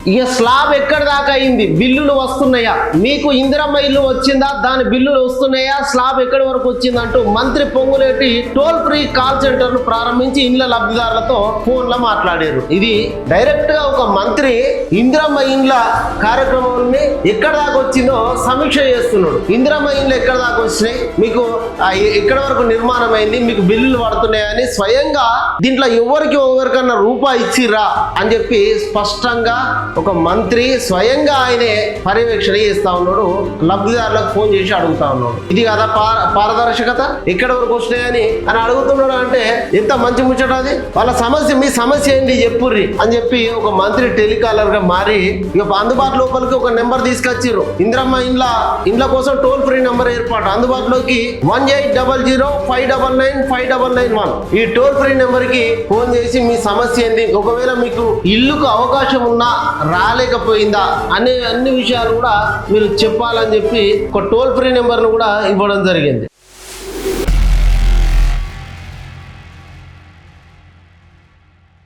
ఇక స్లాబ్ ఎక్కడ దాకా అయింది, బిల్లులు వస్తున్నాయా, మీకు ఇందిరమ్మ ఇల్లు వచ్చిందా, దాని బిల్లులు వస్తున్నాయా, స్లాబ్ ఎక్కడి వరకు వచ్చిందంటూ మంత్రి Ponguleti toll free call centre ను ప్రారంభించి ఇండ్ల లబ్ధిదారులతో ఫోన్ లో మాట్లాడారు. ఇది డైరెక్ట్ గా ఒక మంత్రి ఇందిరమ్మ ఇండ్ల కార్యక్రమాన్ని ఎక్కడ దాకా వచ్చిందో సమీక్ష చేస్తున్నాడు. ఇందిరమ్మ ఇండ్లు ఎక్కడ దాకా వచ్చినాయి, మీకు ఎక్కడ వరకు నిర్మాణం అయింది, మీకు బిల్లులు పడుతున్నాయని స్వయంగా దీంట్లో ఎవరికన్నా రూపాయి ఇచ్చిరా అని చెప్పి స్పష్టంగా ఒక మంత్రి స్వయంగా ఆయనే పర్యవేక్షణ చేస్తా ఉన్నాడు. లబ్ధిదారులకు ఫోన్ చేసి అడుగుతా ఉన్నాడు. ఇది కదా పారదర్శకత, ఎక్కడ వరకు వచ్చినాయని అని అడుగుతున్నాడు. అంటే ఎంత మంచి ముచ్చట అది. వాళ్ళ సమస్య, మీ సమస్య ఏంటి చెప్పుర్రి అని చెప్పి ఒక మంత్రి టెలికాలర్ గా మారి ఇక అందుబాటు లోపలికి ఒక నెంబర్ తీసుకొచ్చిర్రు. ఇందిరమ్మ ఇండ్ల కోసం టోల్ ఫ్రీ నెంబర్ ఏర్పాటు అందుబాటులోకి 180059959991 ఈ టోల్ ఫ్రీ నెంబర్ కి ఫోన్ చేసి మీ సమస్య ఏంటి, ఒకవేళ మీకు ఇల్లుకు అవకాశం ఉన్నా రాలేకపోయిందా అనే అన్ని విషయాలు కూడా మీరు చెప్పాలని చెప్పి ఒక టోల్ ఫ్రీ నెంబర్ ను కూడా ఇవ్వడం జరిగింది.